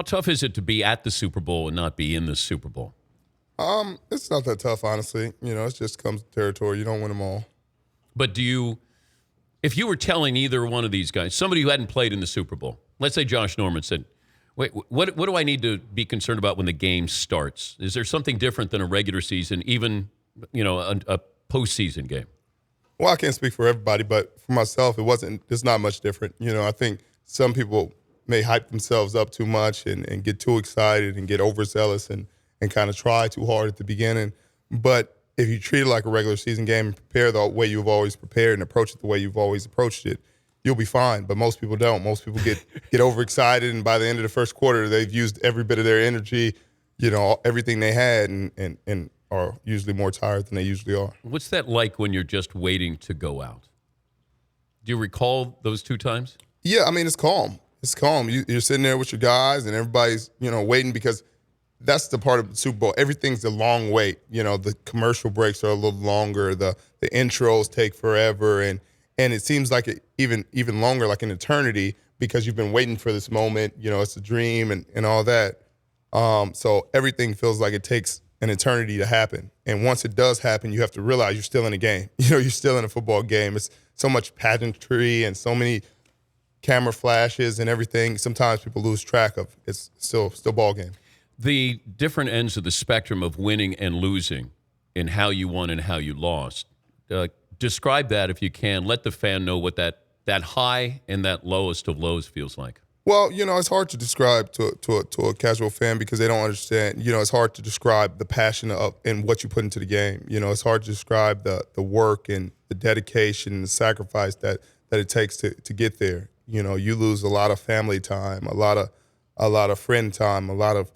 tough is it to be at the Super Bowl and not be in the Super Bowl? It's not that tough, honestly. It just comes to territory. You don't win them all. But if you were telling either one of these guys, somebody who hadn't played in the Super Bowl, let's say Josh Norman said, wait, what do I need to be concerned about when the game starts? Is there something different than a regular season, even, a postseason game? Well, I can't speak for everybody, but for myself, it's not much different. I think some people may hype themselves up too much and get too excited and get overzealous and kind of try too hard at the beginning. But if you treat it like a regular season game and prepare the way you've always prepared and approach it the way you've always approached it, you'll be fine. But most people don't. Most people get overexcited, and by the end of the first quarter, they've used every bit of their energy, everything they had, and are usually more tired than they usually are. What's that like when you're just waiting to go out? Do you recall those two times? Yeah, it's calm. It's calm. You're sitting there with your guys, and everybody's, waiting because that's the part of the Super Bowl. Everything's a long wait. The commercial breaks are a little longer. The intros take forever, and it seems like even longer, like an eternity, because you've been waiting for this moment. It's a dream and all that. So everything feels like it takes an eternity to happen. And once it does happen, you have to realize you're still in a game. You're still in a football game. It's so much pageantry and so many camera flashes and everything. Sometimes people lose track of it's still ball game. The different ends of the spectrum of winning and losing and how you won and how you lost. Describe that if you can. Let the fan know what that high and that lowest of lows feels like. Well, it's hard to describe to a casual fan because they don't understand. It's hard to describe the passion and what you put into the game. It's hard to describe the work and the dedication and the sacrifice that it takes to get there. You lose a lot of family time, a lot of friend time, a lot of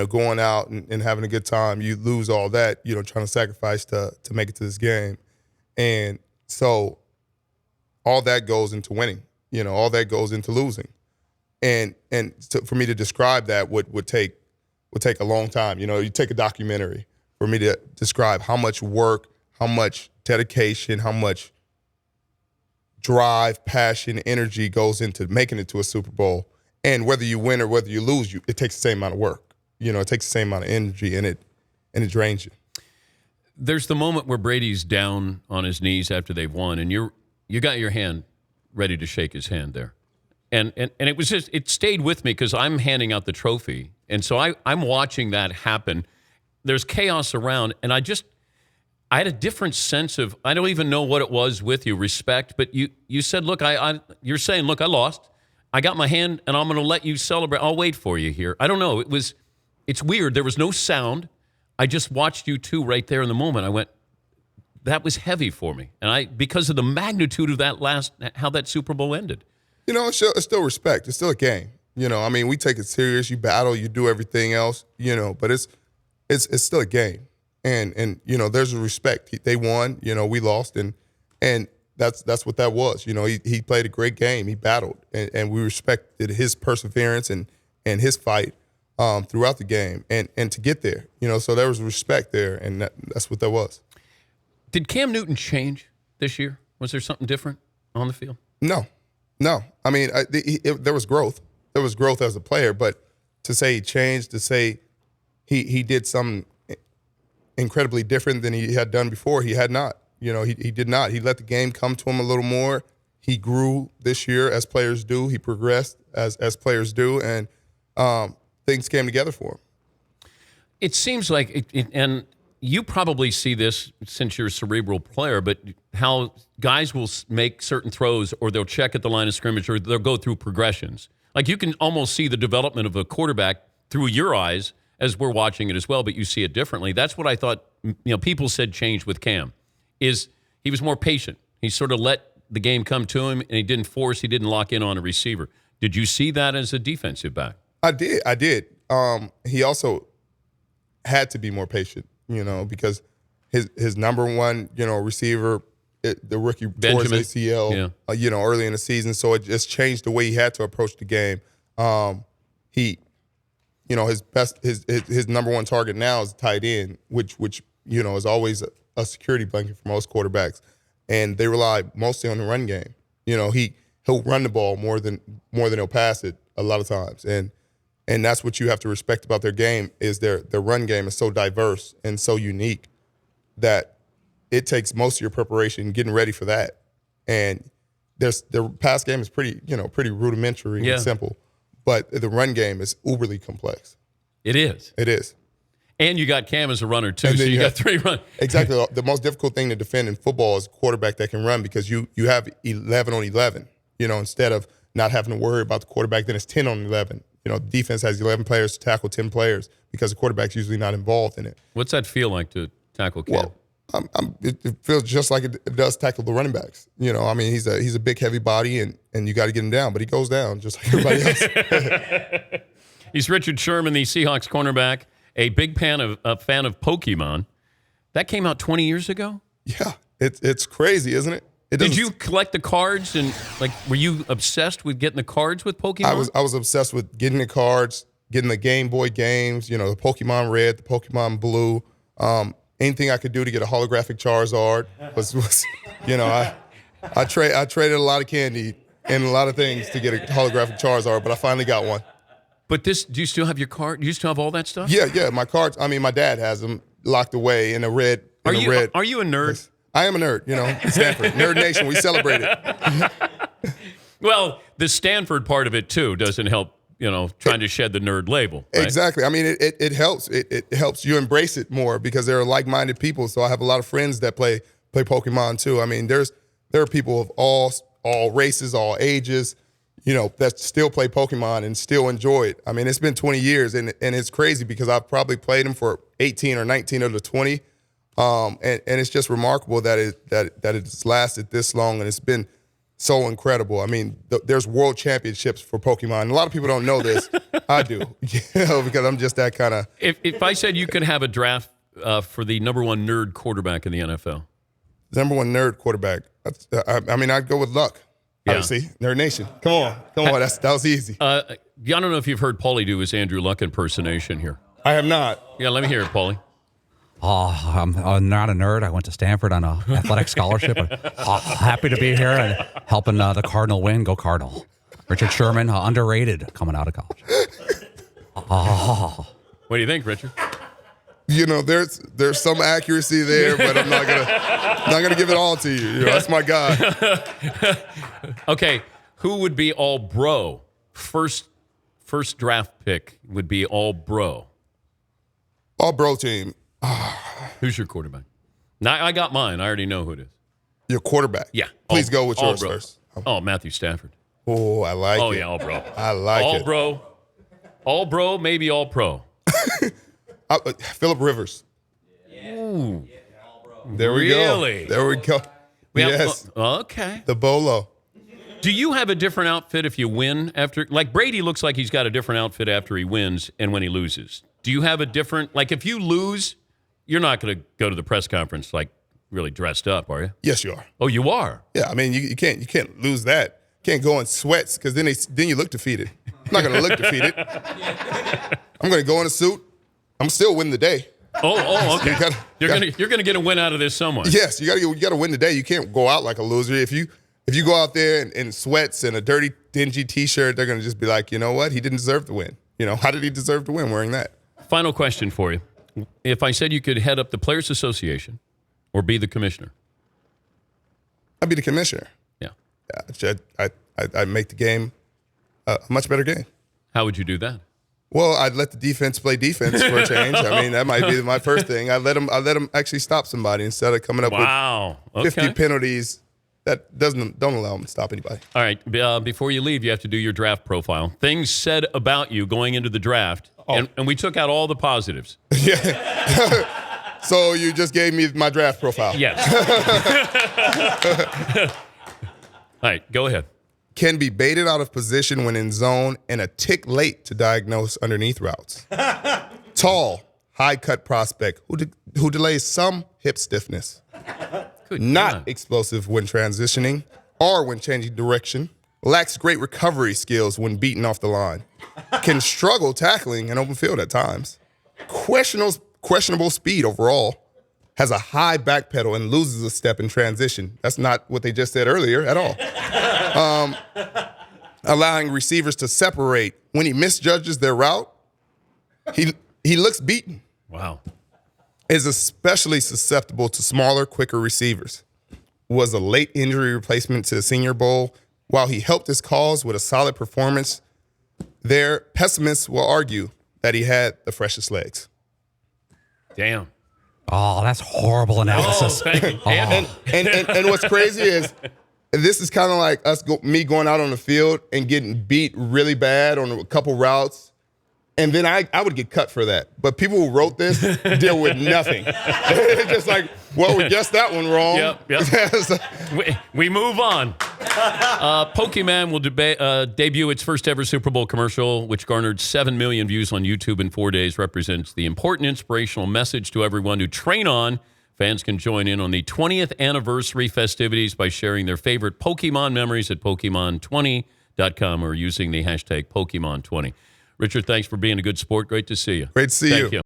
going out and having a good time. You lose all that, trying to sacrifice to make it to this game. And so all that goes into winning, all that goes into losing. And for me to describe that would take a long time. You take a documentary for me to describe how much work, how much dedication, how much drive, passion, energy goes into making it to a Super Bowl. And whether you win or whether you lose, it takes the same amount of work. It takes the same amount of energy, and it drains you. There's the moment where Brady's down on his knees after they've won, and you got your hand ready to shake his hand there. And it was it stayed with me because I'm handing out the trophy. And so I'm watching that happen. There's chaos around, and I had a different sense of, I don't even know what it was with you, respect, but you said, look, you're saying, look, I lost. I got my hand, and I'm going to let you celebrate. I'll wait for you here. I don't know. It's weird. There was no sound. I just watched you two right there in the moment. I went, that was heavy for me. And because of the magnitude of how that Super Bowl ended. It's still respect. It's still a game. We take it serious. You battle. You do everything else. But it's still a game. And there's a respect. They won. We lost, and that's what that was. He played a great game. He battled, and we respected his perseverance and his fight throughout the game, and to get there. So there was respect there, and that's what that was. Did Cam Newton change this year? Was there something different on the field? No. There was growth. There was growth as a player, but to say he changed, to say he did something incredibly different than he had done before, he had not. He did not. He let the game come to him a little more. He grew this year as players do. He progressed as players do, and things came together for him. It seems like, and you probably see this since you're a cerebral player, but how guys will make certain throws, or they'll check at the line of scrimmage, or they'll go through progressions. Like you can almost see the development of a quarterback through your eyes as we're watching it as well, but you see it differently. That's what I thought, people said changed with Cam, is he was more patient. He sort of let the game come to him, and he didn't lock in on a receiver. Did you see that as a defensive back? I did. He also had to be more patient, because his number one, receiver, the rookie tore his ACL, early in the season. So it just changed the way he had to approach the game. His number one target now is tight end, which is always a security blanket for most quarterbacks, and they rely mostly on the run game. He'll run the ball more than he'll pass it a lot of times, and And that's what you have to respect about their game is their run game is so diverse and so unique that it takes most of your preparation getting ready for that. And their pass game is pretty rudimentary and simple, but the run game is uberly complex. It is. It is. And you got Cam as a runner too, so you got 3 runs. Exactly. The most difficult thing to defend in football is a quarterback that can run because you have 11 on 11. Instead of not having to worry about the quarterback, then it's 10 on 11. The defense has 11 players to tackle 10 players because the quarterback's usually not involved in it. What's that feel like to tackle Cam? Well, it feels just like it does tackle the running backs. He's a big, heavy body, and you got to get him down, but he goes down just like everybody else. He's Richard Sherman, the Seahawks cornerback, a big fan of Pokemon. That came out 20 years ago? Yeah, it's crazy, isn't it? Did you collect the cards and were you obsessed with getting the cards with Pokemon? I was obsessed with getting the cards, getting the Game Boy games, the Pokemon Red, the Pokemon Blue. Anything I could do to get a holographic Charizard was I traded a lot of candy and a lot of things to get a holographic Charizard, but I finally got one. But do you still have your card? Do you still have all that stuff? Yeah, my cards. I mean, my dad has them locked away in a red. Are you a nerd? I am a nerd, Stanford. Nerd Nation, we celebrate it. Well, the Stanford part of it, too, doesn't help, trying to shed the nerd label. Right? Exactly. I mean, it helps. It helps you embrace it more because there are like-minded people. So I have a lot of friends that play Pokemon, too. I mean, there are people of all races, all ages, that still play Pokemon and still enjoy it. I mean, it's been 20 years, and it's crazy because I've probably played them for 18 or 19 of the 20. And it's just remarkable that it's lasted this long, and it's been so incredible. I mean, there's world championships for Pokemon. And a lot of people don't know this. I do, because I'm just that kind of. If I said you could have a draft for the number 1 nerd quarterback in the NFL, number 1 nerd quarterback, I'd go with Luck. Yeah. Obviously, Nerd Nation. Come on, that was easy. I don't know if you've heard Paulie do his Andrew Luck impersonation here. I have not. Yeah, let me hear it, Paulie. I'm not a nerd. I went to Stanford on an athletic scholarship. Happy to be here and helping the Cardinal win. Go Cardinal. Richard Sherman, underrated coming out of college. What do you think, Richard? There's some accuracy there, but I'm not gonna give it all to you. That's my guy. Okay, who would be all bro? First draft pick would be all bro. All bro team. Who's your quarterback? Now, I got mine. I already know who it is. Your quarterback. Yeah. Please go with yours bro. first. Oh, Matthew Stafford. Oh, I like it. Oh, yeah, all bro. I like all it. Bro. All bro, maybe all pro. Phillip Rivers. Ooh. There we Really? go. There we go. Yes. Okay. The Bolo. Do you have a different outfit if you win after? Like Brady looks like he's got a different outfit after he wins and when he loses. Do you have a different? Like if you lose, you're not going to go to the press conference like really dressed up, are you? Yes, you are. Oh, you are. Yeah, I mean you can't lose that. You can't go in sweats because then you look defeated. I'm not going to look defeated. I'm going to go in a suit. I'm still win the day. Oh, okay. You're gonna get a win out of this somewhere. Yes, you got to win the day. You can't go out like a loser. If you go out there in sweats and a dirty, dingy T-shirt, they're gonna just be like, you know what? He didn't deserve to win. How did he deserve to win wearing that? Final question for you: if I said you could head up the Players Association or be the commissioner, I'd be the commissioner. Yeah. I'd make the game a much better game. How would you do that? Well, I'd let the defense play defense for a change. I mean, that might be my first thing. I'd let them actually stop somebody instead of coming up with 50 penalties that don't allow them to stop anybody. All right. Before you leave, you have to do your draft profile. Things said about you going into the draft, and we took out all the positives. Yeah. So you just gave me my draft profile. Yes. All right. Go ahead. Can be baited out of position when in zone and a tick late to diagnose underneath routes. Tall, high-cut prospect who delays some hip stiffness. Good Not God. explosive when transitioning or when changing direction. Lacks great recovery skills when beaten off the line. Can struggle tackling in open field at times. Questionable speed overall. Has a high back pedal and loses a step in transition. That's not what they just said earlier at all. allowing receivers to separate. When he misjudges their route, he looks beaten. Wow. Is especially susceptible to smaller, quicker receivers. Was a late injury replacement to the Senior Bowl. While he helped his cause with a solid performance, their pessimists will argue that he had the freshest legs. Damn. Oh, that's horrible analysis. Oh, thank you. And what's crazy is this is kind of like me going out on the field and getting beat really bad on a couple routes. And then I would get cut for that. But people who wrote this deal with nothing. It's just like, well, we guessed that one wrong. Yep. We move on. Pokemon will debut its first ever Super Bowl commercial, which garnered 7 million views on YouTube in 4 days, represents the important inspirational message to everyone to train on. Fans can join in on the 20th anniversary festivities by sharing their favorite Pokemon memories at Pokemon20.com or using the hashtag Pokemon20. Richard, thanks for being a good sport. Great to see you. Great to see you. Thank you.